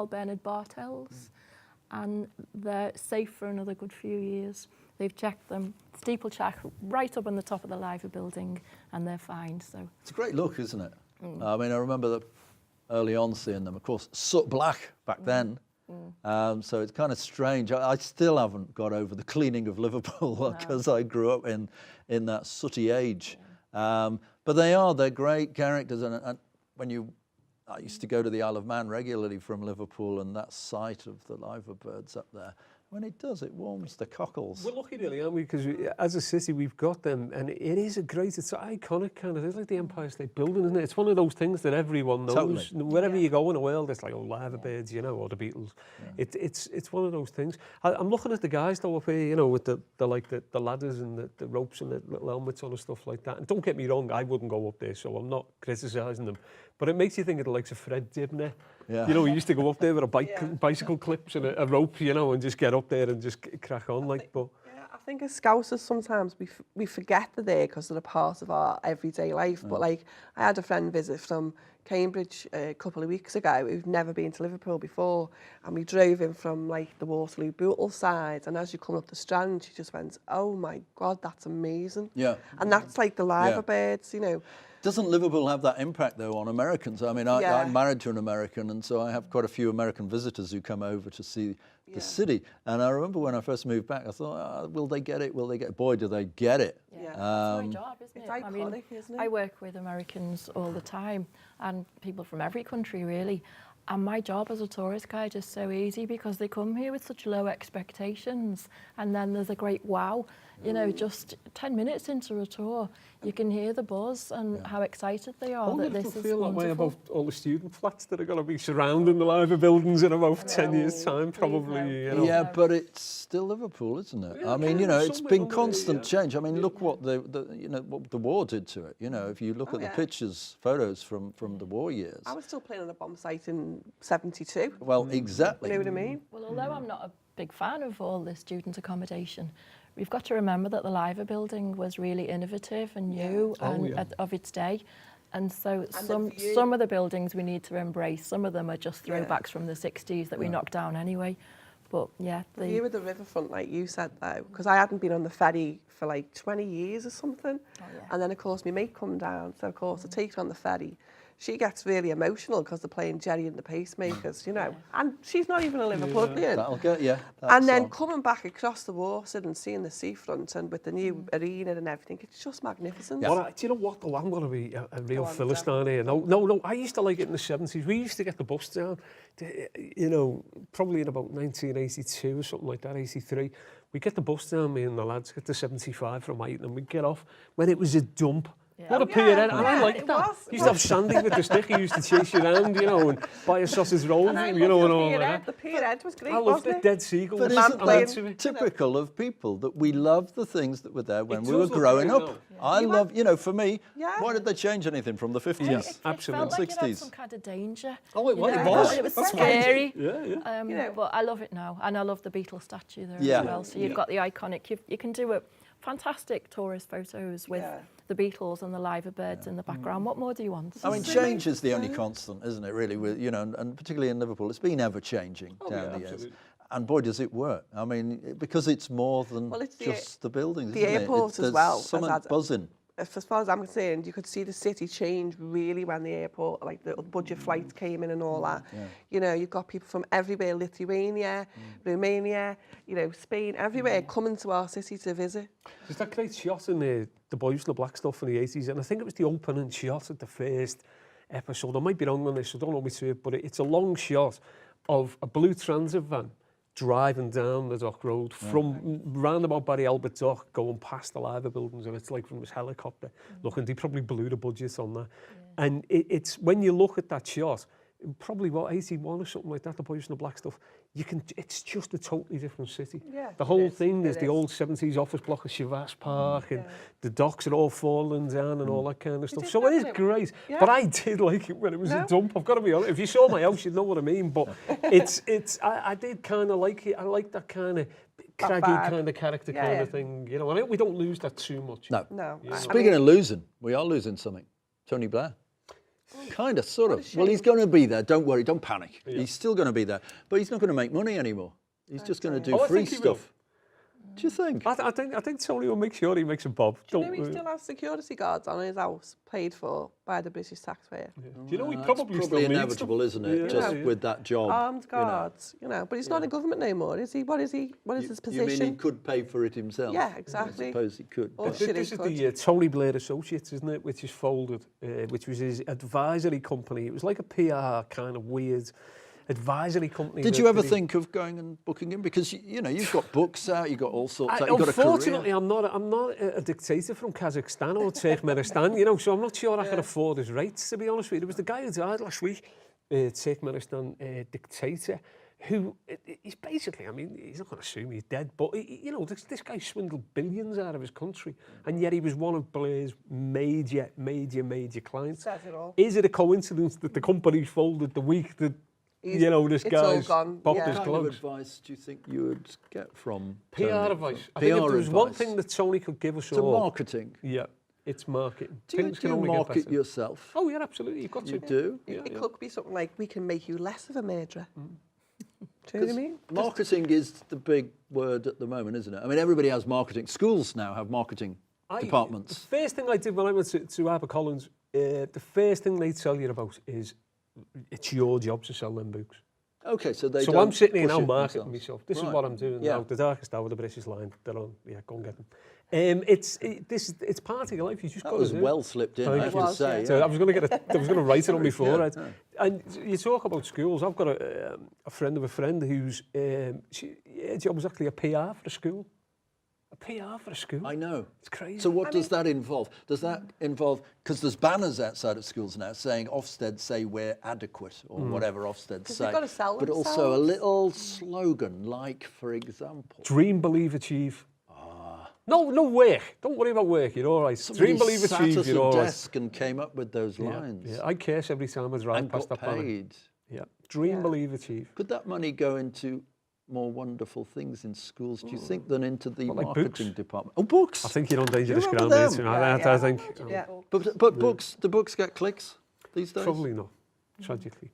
S4: Bernhard Bartels. And they're safe for another good few years. They've checked them, steeple check, right up on the top of the liver building, and they're fine. So
S1: it's a great look, isn't it? I mean, I remember early on seeing them, of course, soot black back then. So it's kind of strange. I still haven't got over the cleaning of Liverpool because I grew up in that sooty age. But they're great characters. And I used to go to the Isle of Man regularly from Liverpool, and that sight of the liverbirds up there, when it warms the cockles.
S3: We're lucky really, aren't we? Because as a city, we've got them, and it is it's iconic kind of, it's like the Empire State Building, isn't it? It's one of those things that everyone knows.
S1: Totally.
S3: Wherever you go in the world, it's like, liverbirds, or the Beatles. Yeah. It's one of those things. I'm looking at the guys though up here, with the ladders and the ropes and the little helmets on and stuff like that. And don't get me wrong, I wouldn't go up there, so I'm not criticising them. But it makes you think of the likes of Fred Dibner. Yeah. He used to go up there with bicycle clips and a rope, and just get up there and just crack on
S2: I think as Scousers sometimes we forget they're there because they're a part of our everyday life. But I had a friend visit from Cambridge a couple of weeks ago who'd never been to Liverpool before, and we drove in from the Waterloo Bootle side, and as you come up the Strand, she just went, "Oh my God, that's amazing!" Yeah, and that's like the liverbirds,
S1: Doesn't Liverpool have that impact, though, on Americans? I mean, I'm married to an American, and so I have quite a few American visitors who come over to see the city. And I remember when I first moved back, I thought, will they get it? Will they get it? Boy, do they get it.
S4: Yeah, it's my job, isn't it?
S2: It's iconic, isn't it?
S4: I work with Americans all the time, and people from every country, really. And my job as a tourist guide is so easy because they come here with such low expectations, and then there's a great wow. Just 10 minutes into a tour, you can hear the buzz and how excited they are that this is
S3: feel
S4: wonderful.
S3: That way about all the student flats that are going to be surrounding the liver buildings in about 10 years' time, probably.
S1: Yeah, but it's still Liverpool, isn't it? I mean, it's been constant change. I mean, look what what the war did to it. If you look at the pictures, photos from the war years.
S2: I was still playing on a bomb site in 72.
S1: Well, exactly.
S2: You know what I mean?
S4: Well, although I'm not a big fan of all the student accommodation, we've got to remember that the Liver building was really innovative and new of its day. And so some of the buildings we need to embrace. Some of them are just throwbacks from the 60s that we knocked down anyway. But the
S2: view of the riverfront, like you said, though, because I hadn't been on the ferry for 20 years or something. And then, of course, my mate come down. So, of course, I take her on the ferry. She gets really emotional because they're playing Jerry and the Pacemakers, and she's not even a Liverpoolian.
S1: That'll get you.
S2: And then coming back across the water and seeing the seafront and with the new arena and everything, it's just magnificent.
S3: Yeah. Do you know what, though? I'm going to be a real Philistine here. No, I used to like it in the 70s. We used to get the bus down, probably in about 1982 or something like that, 83. We'd get the bus down, me and the lads, get the 75 from Ayton, and we'd get off when it was a dump. What a period, and I liked that. You used to have Sandy with the stick, he used to chase you around, and buy a sausage roll, and all that.
S2: The Pierhead was great,
S3: I loved it, Dead Seagull.
S1: But isn't that typical of people, that we love the things that were there when we were growing up? I love, for me, why did they change anything from the 50s?
S4: Yes,
S3: absolutely.
S4: It felt like it had some kind of danger.
S3: Oh, it was.
S4: It was scary.
S3: Yeah.
S4: But I love it now, and I love the Beatles statue there as well. So you've got the iconic, you can do fantastic tourist photos with the Beatles and the liverbirds in the background. What more do you want?
S1: I mean, change is the only constant, isn't it, really? With, and particularly in Liverpool, it's been ever-changing down the years. And boy, does it work. I mean, because it's more than just the buildings,
S2: the airport as well.
S1: Something buzzing.
S2: As far as I'm concerned, you could see the city change really when the airport, like the budget flights came in and all that. You've got people from everywhere, Lithuania, Romania, Spain, everywhere coming to our city to visit.
S3: There's that great shot in the Boys in the Black stuff in the 80s, and I think it was the opening shot at the first episode. I might be wrong on this, so don't hold me to it, but it's a long shot of a blue transit van driving down the dock road from round about Barry Albert Dock, going past the Liver buildings, and it's like from this helicopter looking. They probably blew the budget on that. And it's when you look at that shot, probably what 81 or something like that, the boys in the black stuff, it's just a totally different city.
S2: Yeah,
S3: the whole
S2: it is.
S3: thing is
S2: It
S3: the
S2: is.
S3: old 70s office block of Chivas Park, and the docks are all falling down and all that kind of stuff.
S2: did
S3: So it is
S2: love it.
S3: great.
S2: Yeah.
S3: But I did like it when it was a dump. I've got to be honest. If you saw my house, you'd know what I mean. But I did kind of like it. I like that kind of craggy
S2: vibe.
S3: kind of character kind of thing. You know, I think we don't lose that too much.
S1: No.
S2: No.
S3: Yeah.
S1: Speaking of losing, we are losing something. Tony Blair. Kind of, sort
S2: what
S1: of.
S2: a
S1: Well, he's
S2: shame.
S1: going to be there. Don't worry, don't panic.
S3: Yeah.
S1: He's still going to be there. But he's not going to make money anymore. He's just going to do
S3: Oh, I
S1: free
S3: think he will.
S1: stuff. Do you think?
S3: I think Tony will make sure he makes a bob.
S2: Do you know he still has security guards on his house paid for by the British taxpayer?
S3: Do you know he
S1: That's
S3: probably still needs
S1: inevitable,
S3: them.
S1: isn't it?
S3: Yeah.
S1: Just
S3: Yeah.
S1: with that job.
S2: Armed
S1: you know.
S2: guards, but he's not in government anymore, is he? What is he? What is his
S1: You mean
S2: position?
S1: he could pay for it himself?
S2: Yeah, exactly.
S1: I suppose he could.
S2: Or
S3: This
S2: should he
S3: is
S2: could?
S3: the Tony Blair Associates, isn't it, which is folded, which was his advisory company. It was like a PR kind of weird advisory company.
S1: Did
S3: that
S1: you ever
S3: he-
S1: think of going and booking him? Because you've got books out, you've got all sorts out, you've got a
S3: Unfortunately,
S1: career.
S3: I'm not a dictator from Kazakhstan or Turkmenistan, so I'm not sure I can afford his rates, to be honest with you. There was the guy who died last week, Turkmenistan dictator, who he's basically, he's not going to assume he's dead, but this guy swindled billions out of his country, and yet he was one of Blair's major clients.
S2: Says it all.
S3: Is it a coincidence that the company folded the week that this
S2: it's all
S3: guy's
S2: gone,
S3: popped
S2: yeah.
S3: his
S1: What kind of
S3: clogs?
S1: advice do you think you would get from
S3: PR
S1: Tony?
S3: advice. I
S1: PR
S3: think if there was one
S1: advice.
S3: thing that Tony could give us
S1: So
S3: all,
S1: marketing.
S3: yeah, it's marketing.
S1: Do you,
S3: Things
S1: do
S3: can
S1: you
S3: only get
S1: market
S3: better.
S1: yourself?
S3: Oh yeah, absolutely. You've got
S1: You
S3: to.
S1: do?
S3: Yeah,
S2: It
S3: yeah.
S2: could be something like, we can make you less of a murderer. Do you know what I mean?
S1: Marketing is the big word at the moment, isn't it? I mean, everybody has marketing. Schools now have marketing
S3: The
S1: departments.
S3: first thing I did when I went to HarperCollins, the first thing they tell you about is it's your job to sell them books.
S1: Okay, so they
S3: So
S1: don't
S3: I'm sitting here
S1: push
S3: now
S1: it
S3: marketing
S1: themselves.
S3: myself. This is
S1: Right.
S3: what I'm doing
S1: Yeah.
S3: now. The Darkest Hour, the British Line, they're on. Yeah, go and get them. It's part of your life. You just
S1: That
S3: got
S1: was
S3: to do.
S1: well slipped in,
S3: Thank
S1: I have
S3: you.
S1: to say.
S3: So I was going to write it on before.
S1: Yeah,
S3: Right? And you talk about schools. I've got a friend of a friend whose her job was actually a PR for a school. A PR for a school.
S1: I know.
S3: It's crazy.
S1: So what does that involve? Does that involve, because there's banners outside of schools now saying Ofsted say we're adequate or whatever Ofsted
S2: 'Cause
S1: say.
S2: they've got to sell
S1: but also a
S2: themselves.
S1: little slogan like, for example,
S3: Dream, believe, achieve. No work. Don't worry about work. You're all right.
S1: somebody
S3: Dream, believe,
S1: sat
S3: achieve.
S1: at
S3: You're
S1: a
S3: all right.
S1: desk and came up with those
S3: Yeah,
S1: lines
S3: yeah. I curse every time I drive
S1: and
S3: past
S1: got
S3: that banner.
S1: paid.
S3: Yeah. Dream,
S2: Yeah.
S3: believe, achieve.
S1: Could that money go into more wonderful things in schools, do you think, than into the
S3: Well, like
S1: marketing
S3: books.
S1: department? Oh, books!
S3: I think you're on dangerous
S1: You
S3: ground
S1: remember
S3: there.
S1: them?
S3: I think
S2: Yeah.
S1: But books, do books get clicks these days?
S3: probably not, tragically.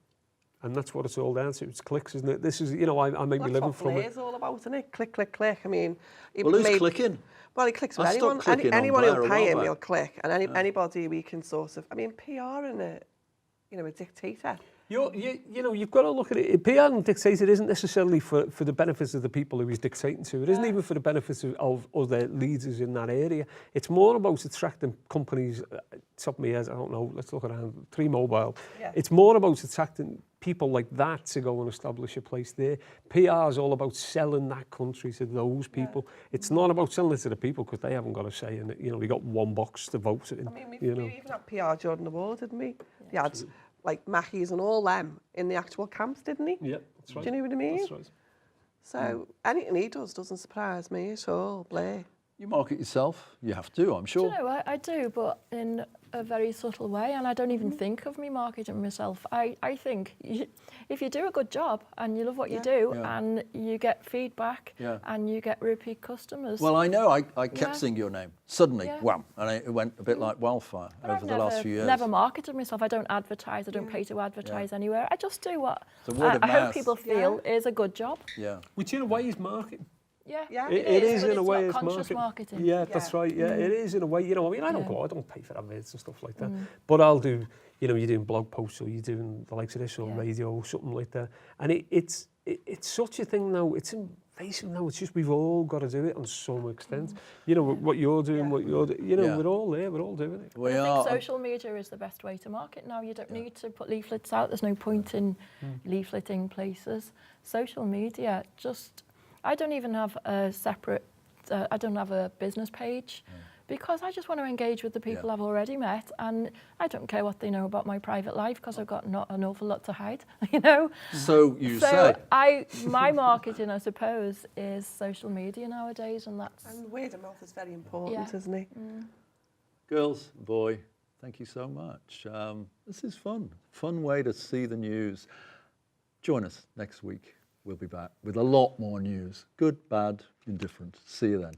S3: And that's what it's all down to. It's clicks, isn't it? This is, I make my
S2: That's
S3: living
S2: what
S3: from
S2: Blair's
S3: it.
S2: all about, isn't it? Click, click, click. I mean, it
S1: Well, who's
S2: may-
S1: clicking?
S2: Well, he clicks with
S1: I stopped
S2: anyone.
S1: clicking on
S2: Anyone
S1: Blair
S2: who'll
S1: a
S2: pay
S1: while
S2: him,
S1: back.
S2: he'll click. And anybody we can sort of, PR and a dictator.
S3: You've got to look at it. PR and dictator isn't necessarily for the benefits of the people who he's dictating to. It isn't even for the benefits of other leaders in that area. It's more about attracting companies, top of my head, I don't know, let's look around, T-Mobile.
S2: Yeah.
S3: It's more about attracting people like that to go and establish a place there. PR is all about selling that country to those people. It's not about selling it to the people because they haven't got a say in it. We got one box to vote in.
S2: We even had PR during the war, didn't we? He had like Mackey's and all them in the actual camps, didn't he?
S3: Yeah, that's right.
S2: Do you know what I mean?
S3: That's right.
S2: So anything he does doesn't surprise me at all, Blair.
S1: You market yourself, you have to, I'm sure.
S4: Do you know, I do, but in a very subtle way, and I don't even think of me marketing myself. I think if you do a good job and you love what you do
S1: Yeah.
S4: and you get feedback
S1: Yeah.
S4: and you get repeat customers.
S1: Well, I know, I kept
S4: Yeah.
S1: seeing your name. Suddenly,
S4: Yeah.
S1: wham, and it went a bit like wildfire
S4: But
S1: over
S4: I've
S1: the last few years.
S4: never marketed myself. I don't advertise. I don't pay to advertise anywhere. I just do what
S1: The word of
S4: I hope
S1: mouth.
S4: people feel is a good job.
S1: Yeah.
S3: Which in a way is marketing.
S4: Yeah,
S3: It is
S4: but
S3: in a
S4: it's
S3: way
S4: not
S3: it's
S4: conscious marketing.
S3: Yeah, that's right. Yeah, it is in a way. I don't pay for adverts and stuff like that. But I'll do. You're doing blog posts or you're doing the likes of this on radio or something like that. And it's such a thing now. It's in face it, no, it's just we've all got to do it on some extent. You know, what you're doing, what you're doing, you know,
S1: Yeah.
S3: we're all there, we're all doing it.
S1: We
S4: I
S1: are.
S4: think social media is the best way to market now. You don't need to put leaflets out. There's no point in leafleting places. Social media, I don't even have a separate, I don't have a business page because I just want to engage with the people I've already met, and I don't care what they know about my private life because I've got not an awful lot to hide, you know.
S1: So you say.
S4: My marketing, I suppose, is social media nowadays, and that's...
S2: And word of mouth is very important,
S4: Yeah.
S2: isn't it?
S1: Girls, boy, thank you so much. This is fun. Fun way to see the news. Join us next week. We'll be back with a lot more news. Good, bad, indifferent. See you then.